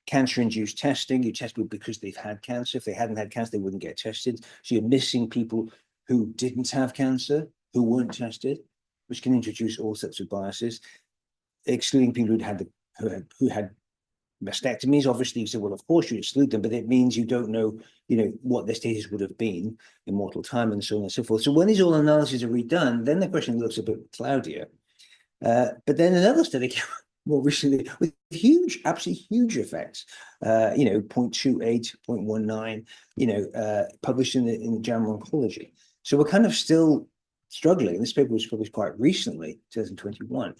cancer-induced testing. You test people because they've had cancer. If they hadn't had cancer, they wouldn't get tested. So you're missing people who didn't have cancer, who weren't tested, which can introduce all sorts of biases, excluding people who had mastectomies. Obviously, you say, well, of course you exclude them, but it means you don't know, what their status would have been in mortal time and so on and so forth. So when these all analyses are redone, then the question looks a bit cloudier. But then another study came more recently with absolutely huge effects, 0.28, 0.19, published in the Journal of Oncology. So we're kind of still struggling. This paper was published quite recently, 2021.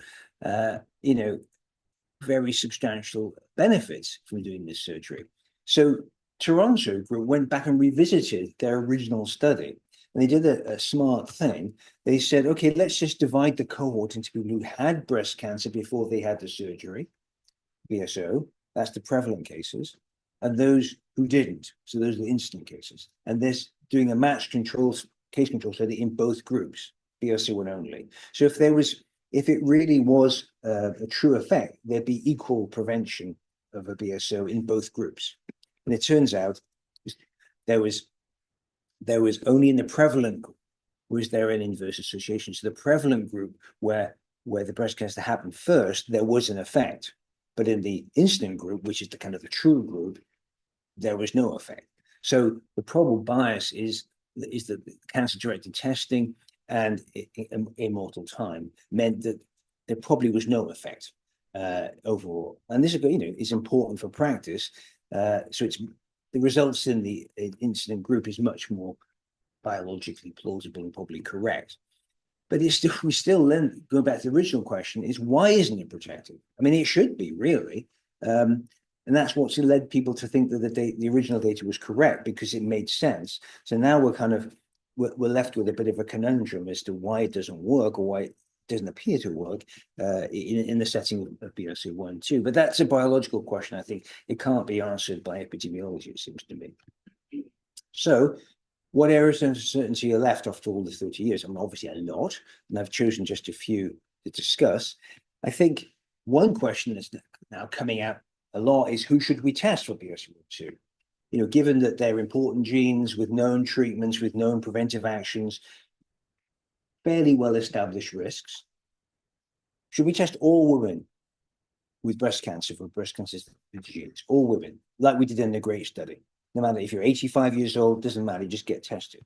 Very substantial benefits from doing this surgery. So Toronto group went back and revisited their original study. And they did a smart thing. They said, okay, let's just divide the cohort into people who had breast cancer before they had the surgery, BSO, that's the prevalent cases, and those who didn't. So those are the incident cases. And this doing a matched case control study in both groups, BRCA1 only. So if it really was a true effect, there'd be equal prevention of a BSO in both groups. And it turns out there was only in the prevalent group was there an inverse association. So the prevalent group where the breast cancer happened first, there was an effect. But in the incident group, which is the kind of the true group, there was no effect. So the probable bias is that cancer-directed testing and immortal time meant that there probably was no effect overall. And this is important for practice. So the results in the incident group is much more biologically plausible and probably correct. But we still then go back to the original question is why isn't it protective? I mean, it should be really. And that's what's led people to think that the original data was correct because it made sense. So now we're left with a bit of a conundrum as to why it doesn't work or why it doesn't appear to work in the setting of BRCA1 too. But that's a biological question. I think it can't be answered by epidemiology, it seems to me. So what areas of uncertainty are left after all the 30 years? I mean, obviously a lot, and I've chosen just a few to discuss. I think one question that's now coming out a lot is who should we test for BRCA2? You know, given that they're important genes with known treatments, with known preventive actions, fairly well-established risks. Should we test all women with breast cancer for breast cancer genes? All women, like we did in the GREAT study. No matter if you're 85 years old, doesn't matter, just get tested.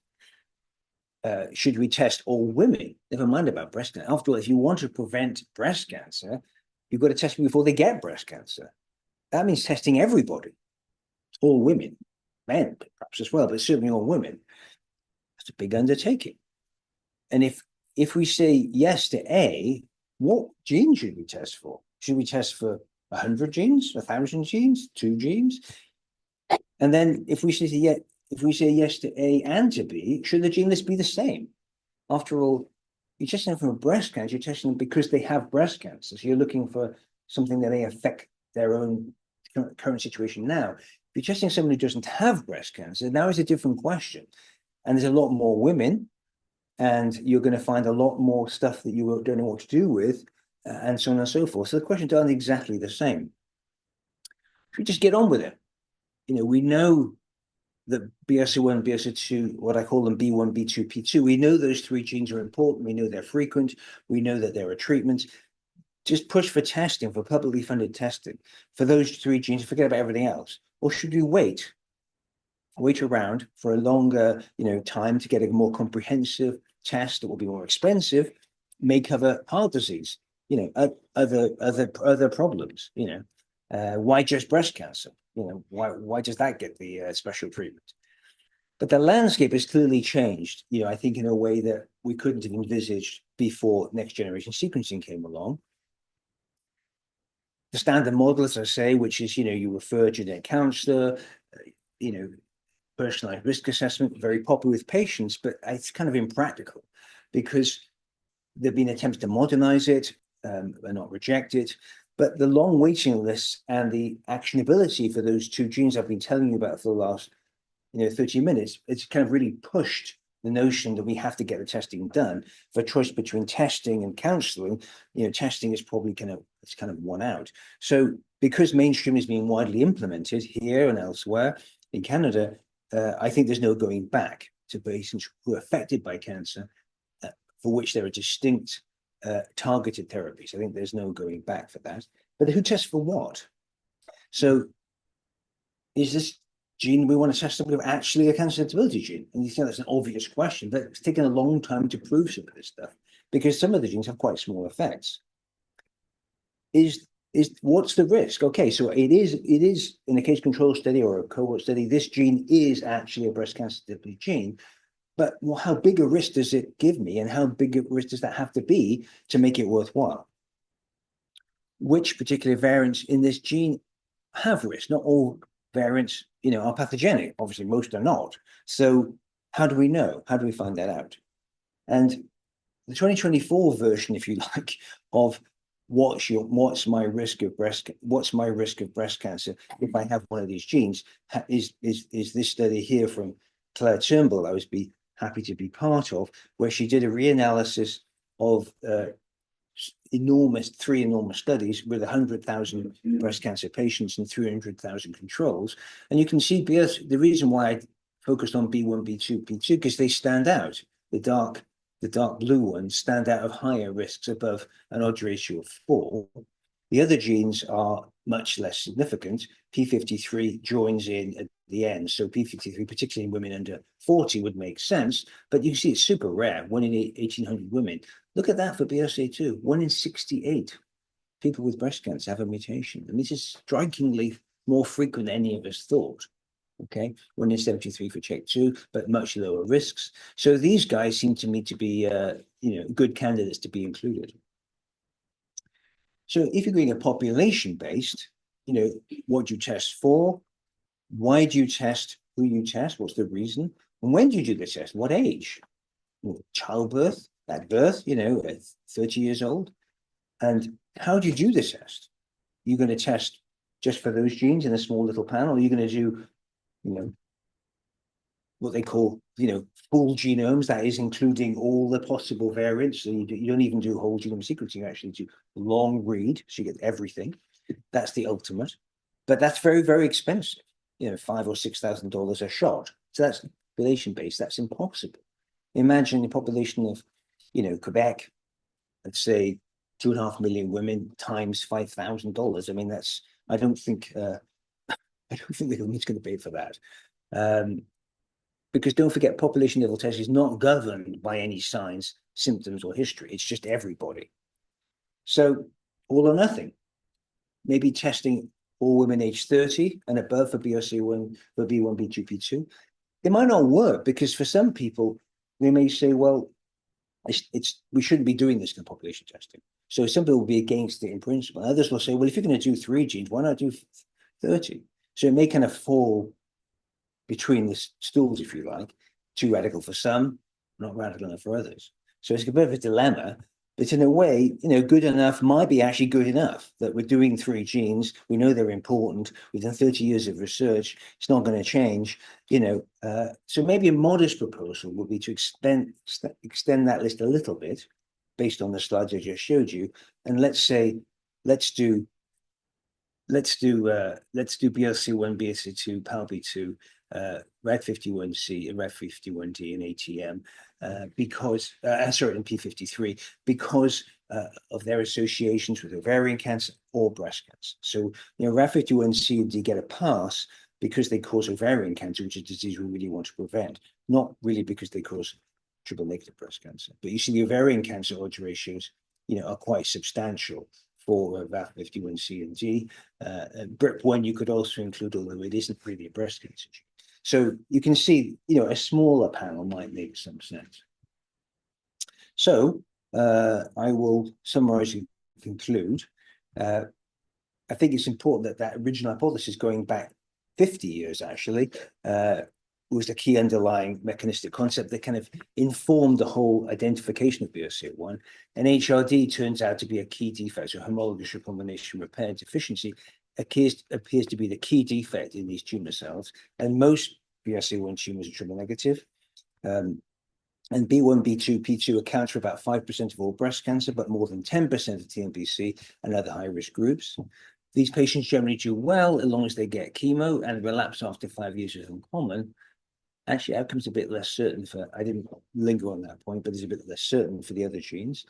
Should we test all women? Never mind about breast cancer. After all, if you want to prevent breast cancer, you've got to test them before they get breast cancer. That means testing everybody, all women, men perhaps as well, but certainly all women. That's a big undertaking. And if we say yes to A, what gene should we test for? Should we test for 100 genes, 1,000 genes, 2 genes? And then if we say yes to A and to B, should the gene list be the same? After all, you're testing them for breast cancer, you're testing them because they have breast cancer. So you're looking for something that may affect their own current situation now. If you're testing someone who doesn't have breast cancer, now is a different question. And there's a lot more women, and you're going to find a lot more stuff that you don't know what to do with, and so on and so forth. So the questions aren't exactly the same. Should we just get on with it? You know, we know that BRCA1, BRCA2, what I call them B1, B2, P2, we know those 3 genes are important. We know they're frequent. We know that there are treatments. Just push for testing, for publicly funded testing for those 3 genes, forget about everything else. Or should we wait around for a longer, time to get a more comprehensive test that will be more expensive, may cover heart disease, other problems, why just breast cancer? Why does that get the special treatment? But the landscape has clearly changed, I think in a way that we couldn't have envisaged before next generation sequencing came along. The standard model, as I say, which is, you refer genetic counselor, personalized risk assessment, very popular with patients, but it's kind of impractical because there have been attempts to modernize it, and not reject it. But the long waiting lists and the actionability for those 2 genes I've been telling you about for the last 30 minutes, it's kind of really pushed the notion that we have to get the testing done. For choice between testing and counseling, testing is probably kind of won out. So because mainstream is being widely implemented here and elsewhere in Canada, I think there's no going back to patients who are affected by cancer, for which there are distinct targeted therapies. I think there's no going back for that. But who tests for what? So is this gene we want to test somebody with actually a cancer susceptibility gene? And you think that's an obvious question, but it's taken a long time to prove some of this stuff because some of the genes have quite small effects. What's the risk? Okay, so it is in a case control study or a cohort study, this gene is actually a breast cancer susceptibility gene. But how big a risk does it give me, and how big a risk does that have to be to make it worthwhile? Which particular variants in this gene have risk? Not all variants, are pathogenic. Obviously, most are not. So how do we know? How do we find that out? And the 2024 version, if you like, of what's my risk of breast cancer if I have one of these genes is this study here from Claire Turnbull. I would be happy to be part of, where she did a reanalysis of 3 enormous studies with 100,000 breast cancer patients and 300,000 controls. And you can see the reason why I focused on B1, B2, P2, because they stand out. The dark blue ones stand out of higher risks above an odds ratio of 4. The other genes are much less significant. P53 joins in at the end. So P53, particularly in women under 40, would make sense. But you can see it's super rare, 1 in 1,800 women. Look at that for BRCA2, 1 in 68 people with breast cancer have a mutation. And this is strikingly more frequent than any of us thought. Okay, 1 in 73 for CHEK2, but much lower risks. So these guys seem to me to be, good candidates to be included. So if you're doing a population-based, what do you test for? Why do you test? Who you test? What's the reason? And when do you do the test? What age? Childbirth, at birth, at 30 years old. And how do you do the test? You're going to test just for those genes in a small little panel? Or you're going to do, what they call, full genomes, that is including all the possible variants. So you don't even do whole genome sequencing, you actually do long read, so you get everything. That's the ultimate. but that's very, very expensive. You know, $5,000 or $6,000 a shot. So that's population based. That's impossible. Imagine the population of, you know, Quebec, let's say 2.5 million women times $5,000. I mean, that's, I don't think the government's going to pay for that. Because don't forget, population level testing is not governed by any signs, symptoms, or history. It's just everybody. So all or nothing. Maybe testing all women aged 30 and above for BRCA1, for B1, B2, P2. It might not work because for some people, they may say, well, we shouldn't be doing this in population testing. So some people will be against it in principle. Others will say, well, if you're going to do 3 genes, why not do 30? So it may kind of fall between the stools, if you like, too radical for some, not radical enough for others. So it's a bit of a dilemma, but in a way, you know, good enough might be actually good enough, that we're doing 3 genes. We know they're important. We've done 30 years of research. It's not going to change, you know. So maybe a modest proposal would be to extend that list a little bit based on the slides I just showed you. And let's say, let's do BRCA1, BRCA2, PALB2, RAD51C, and RAD51D, and ATM, because, sorry, and P53, because of their associations with ovarian cancer or breast cancer. So, you know, RAD51C and D get a pass because they cause ovarian cancer, which is a disease we really want to prevent, not really because they cause triple negative breast cancer. But you see, the ovarian cancer odds ratios, you know, are quite substantial for RAD51C and D. BRCA1 you could also include, although it isn't really a breast cancer gene. So you can see, you know, a smaller panel might make some sense. So I will summarize and conclude. I think it's important that original hypothesis going back 50 years, actually, was the key underlying mechanistic concept that kind of informed the whole identification of BRCA1. And HRD turns out to be a key defect, so homologous recombination repair deficiency appears to be the key defect in these tumor cells. And most BRCA1 tumors are triple negative. And B1, B2, P2 accounts for about 5% of all breast cancer, but more than 10% of TNBC and other high-risk groups. These patients generally do well as long as they get chemo, and relapse after 5 years is uncommon. Actually, outcome's a bit less certain for, I didn't linger on that point, but it's a bit less certain for the other genes.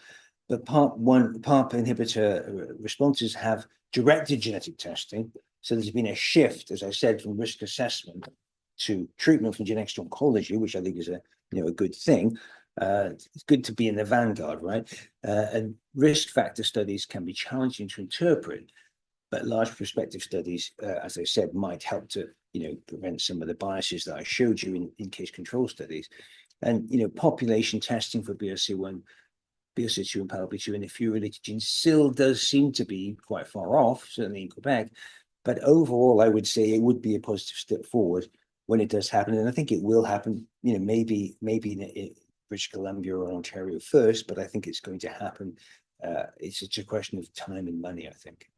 But PARP inhibitor responses have directed genetic testing. So there's been a shift, as I said, from risk assessment to treatment from genetics to oncology, which I think is a good thing. It's good to be in the vanguard, right? And risk factor studies can be challenging to interpret, but large prospective studies, as I said, might help to prevent some of the biases that I showed you in case control studies. And population testing for BRCA1, BRCA2, and PALB2 and a few related genes still does seem to be quite far off, certainly in Quebec. But overall, I would say it would be a positive step forward when it does happen, and I think it will happen. Maybe in British Columbia or Ontario first, but I think it's going to happen. It's just a question of time and money, I think.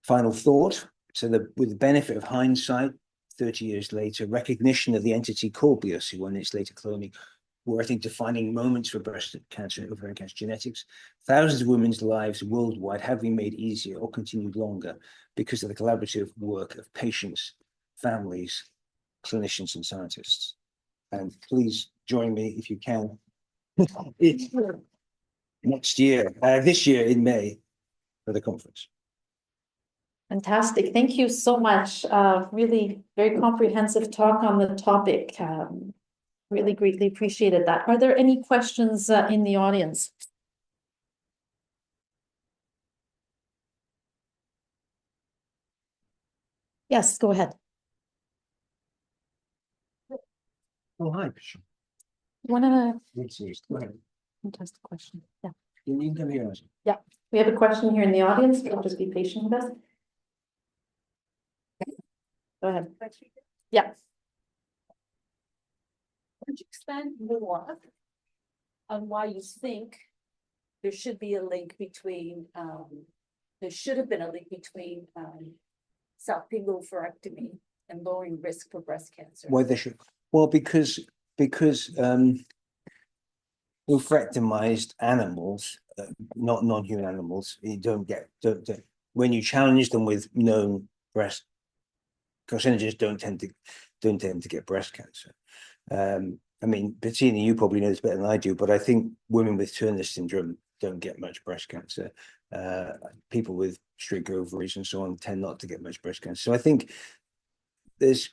Final thought. So with the benefit of hindsight, 30 years later, recognition of the entity called BRCA1 and its later cloning were, I think, defining moments for breast cancer and ovarian cancer genetics. Thousands of women's lives worldwide have been made easier or continued longer because of the collaborative work of patients, families, clinicians, and scientists. And please join me if you can. This year in May for the conference. Fantastic. Thank you so much. Really very comprehensive talk on the topic. Really greatly appreciated that. Are there any questions in the audience? Yes, go ahead. Oh, hi. You want to Go ahead. fantastic question? Yeah. You can come here. Yeah. We have a question here in the audience. We'll just be patient with us. Go ahead. Yeah. Would you expand more on why you think there should be a link between, there should have been a link between salpingo-oophorectomy and lowering risk for breast cancer? Why they should? Well, because oophorectomized animals, not non-human animals, you don't when you challenge them with known breast carcinogens don't tend to get breast cancer. I mean, Bettina, you probably know this better than I do, but I think women with Turner syndrome don't get much breast cancer. People with streak ovaries and so on tend not to get much breast cancer. So I think there's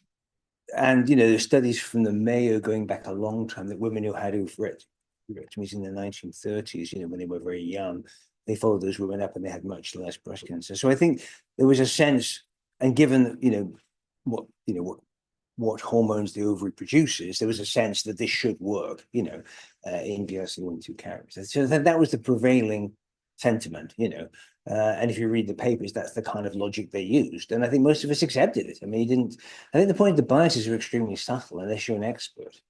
studies from the Mayo going back a long time that women who had ovarectomies in the 1930s, when they were very young, they followed those women up and they had much less breast cancer. So I think there was a sense, and given what hormones the ovary produces, there was a sense that this should work, in BRCA1/2 carriers. So that was the prevailing sentiment, and if you read the papers, that's the kind of logic they used. And I think most of us accepted it. I mean, I think the point, the biases are extremely subtle unless you're an expert,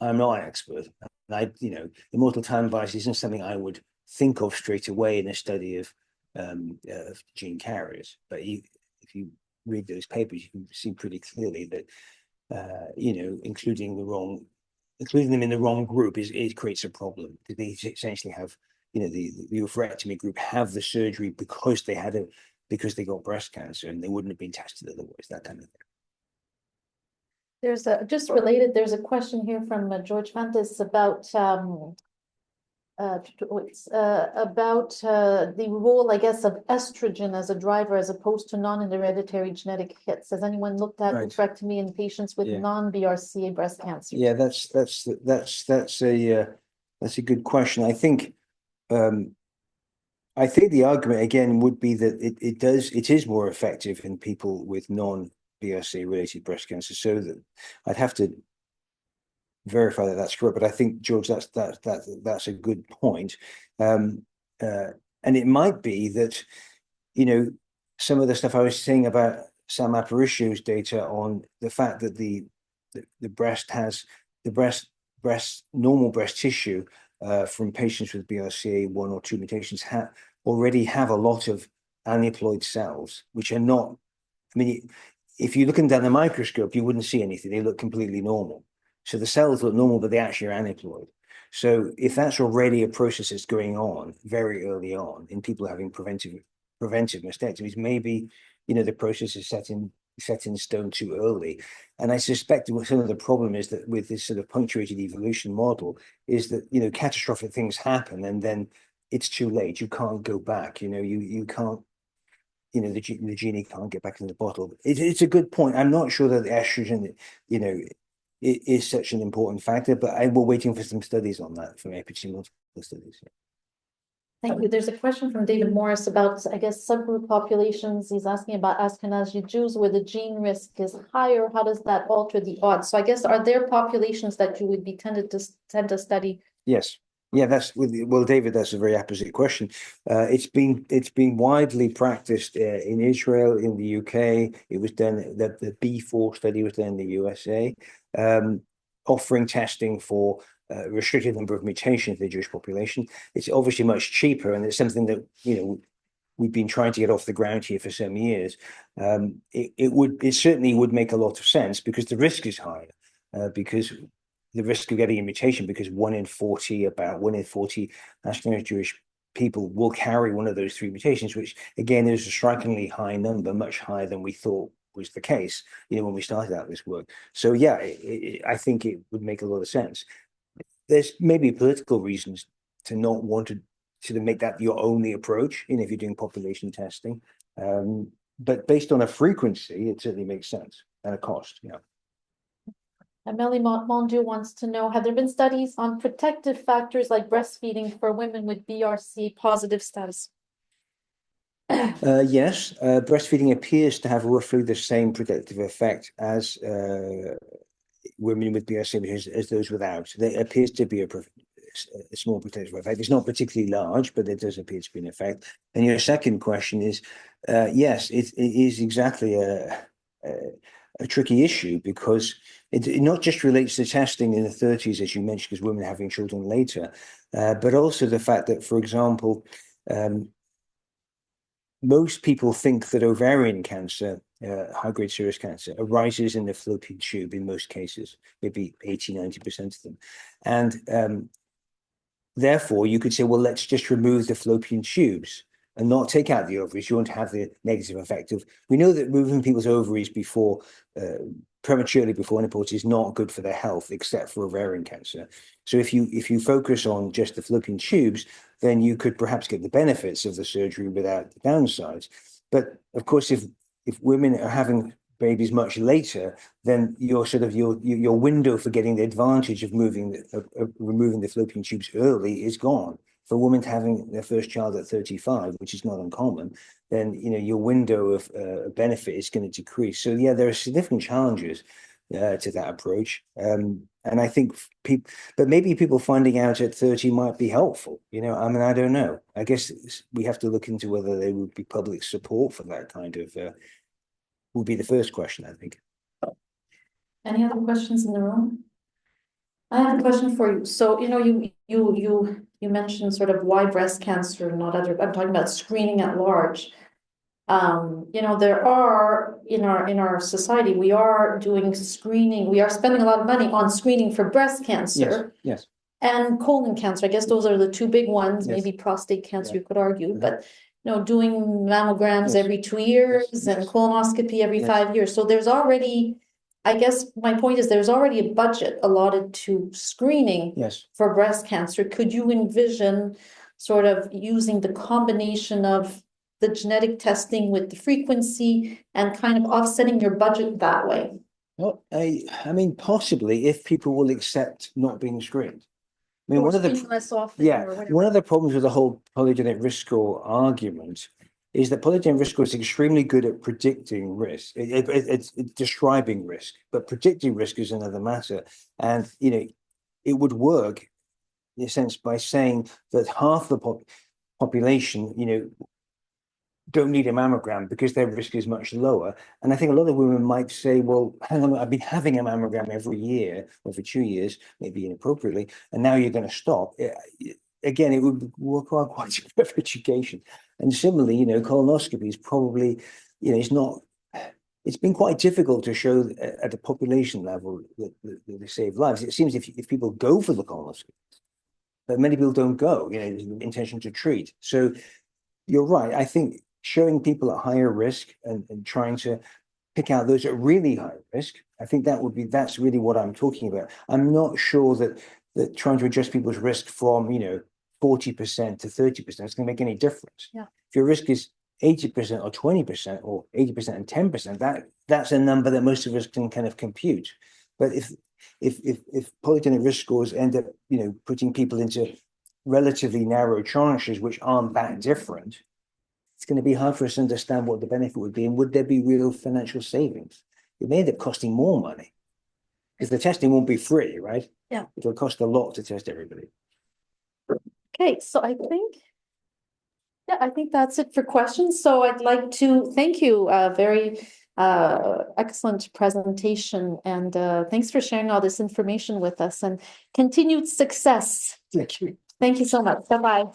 I'm not an expert. The mortal time bias isn't something I would think of straight away in a study of gene carriers. But if you read those papers, you can see pretty clearly that including them in the wrong group it creates a problem. They essentially have the oophorectomy group have the surgery because they got breast cancer and they wouldn't have been tested otherwise. That kind of thing. There's a question here from George Fantis about the role, I guess, of estrogen as a driver as opposed to non-hereditary genetic hits. Has anyone looked at oophorectomy in patients with non-BRCA breast cancer? Yeah, that's a good question. I think the argument again would be that it is more effective in people with non-BRCA related breast cancer. So that I'd have to verify that that's correct, but I think, George, that's a good point. And it might be that some of the stuff I was saying about Sam Aparicio's data on the fact that the normal breast tissue from patients with BRCA1 or 2 mutations already have a lot of aneuploid cells, which are not. I mean, if you look under the microscope, you wouldn't see anything. They look completely normal. So the cells look normal, but they actually are aneuploid. So if that's already a process that's going on very early on in people having preventive mastectomies, maybe the process is set in stone too early. And I suspect some of the problem is that with this sort of punctuated evolution model is that catastrophic things happen and then it's too late. You can't go back. You can't. The genie can't get back in the bottle. It's a good point. I'm not sure that the estrogen, it is such an important factor, but we're waiting for some studies on that from epidemiological studies. Thank you. There's a question from David Morris about, I guess, subgroup populations. He's asking about Ashkenazi Jews where the gene risk is higher. How does that alter the odds? So I guess, are there populations that you would be tend to study? Yes. Yeah, David, that's a very apposite question. It's been widely practiced in Israel, in the UK. It was done, the B4 study was done in the USA, offering testing for a restricted number of mutations in the Jewish population. It's obviously much cheaper, and it's something that we've been trying to get off the ground here for some years. It certainly would make a lot of sense because the risk is higher, because the risk of getting a mutation, because 1 in 40 Ashkenazi Jewish people will carry one of those 3 mutations, which again is a strikingly high number, much higher than we thought was the case, when we started out this work. So yeah, I think it would make a lot of sense. There's maybe political reasons to not want to make that your only approach, if you're doing population testing. But based on a frequency, it certainly makes sense, and a cost, Amélie Mondieu wants to know, have there been studies on protective factors like breastfeeding for women with BRCA positive status? Yes, breastfeeding appears to have roughly the same protective effect as women with BRCA as those without. There appears to be a small protective effect. It's not particularly large, but there does appear to be an effect. And your second question is, yes, it is exactly a tricky issue because it not just relates to testing in the 30s, as you mentioned, because women are having children later, but also the fact that, for example, most people think that ovarian cancer, high-grade serous cancer, arises in the fallopian tube in most cases, maybe 80–90% of them. And therefore, you could say, well, let's just remove the fallopian tubes and not take out the ovaries, you won't have the negative effect of, we know that removing people's ovaries before, prematurely before menopause is not good for their health, except for ovarian cancer. So if you focus on just the fallopian tubes, then you could perhaps get the benefits of the surgery without the downsides. But of course, if women are having babies much later, then your window for getting the advantage of removing the fallopian tubes early is gone. For a woman having their first child at 35, which is not uncommon, then your window of benefit is going to decrease. So yeah, there are significant challenges to that approach, and I think but maybe people finding out at 30 might be helpful. I mean, I don't know. I guess we have to look into whether there would be public support for that kind of. Would be the first question, I think. Any other questions in the room? I have a question for you. So, you mentioned sort of why breast cancer, not other, I'm talking about screening at large. There are in our society, we are doing screening, we are spending a lot of money on screening for breast cancer. Yes. And colon cancer. I guess those are the two big ones, Yes. Maybe prostate cancer, Yeah. you could argue, but doing mammograms every 2 years and colonoscopy every 5 years. So there's already, I guess my point is there's already a budget allotted to screening for breast cancer. Could you envision sort of using the combination of the genetic testing with the frequency and kind of offsetting your budget that way? Well, I mean, possibly if people will accept not being screened. I mean, one of the problems with the whole polygenic risk score argument is that polygenic risk score is extremely good at predicting risk. It's describing risk, but predicting risk is another matter. And it would work in a sense by saying that half the population, don't need a mammogram because their risk is much lower. And I think a lot of women might say, well, hang on, I've been having a mammogram every year or for 2 years, maybe inappropriately, and now you're going to stop. Again, it would require quite a bit of education. And similarly, colonoscopy is probably, it's been quite difficult to show at a population level that they save lives. It seems if people go for the colonoscopy, but many people don't go, there's an intention to treat. So you're right. I think showing people at higher risk and trying to pick out those at really high risk, I think that's really what I'm talking about. I'm not sure that trying to adjust people's risk from 40% to 30% is going to make any difference. Yeah. If your risk is 80% or 20% or 80% and 10%, that's a number that most of us can kind of compute. But if polygenic risk scores end up putting people into relatively narrow tranches which aren't that different, it's going to be hard for us to understand what the benefit would be, and would there be real financial savings? It may end up costing more money because the testing won't be free, right? Yeah. It'll cost a lot to test everybody. Okay, so I think that's it for questions. So I'd like to thank you, very excellent presentation, and thanks for sharing all this information with us, and continued success. Thank you. Thank you so much. Bye-bye.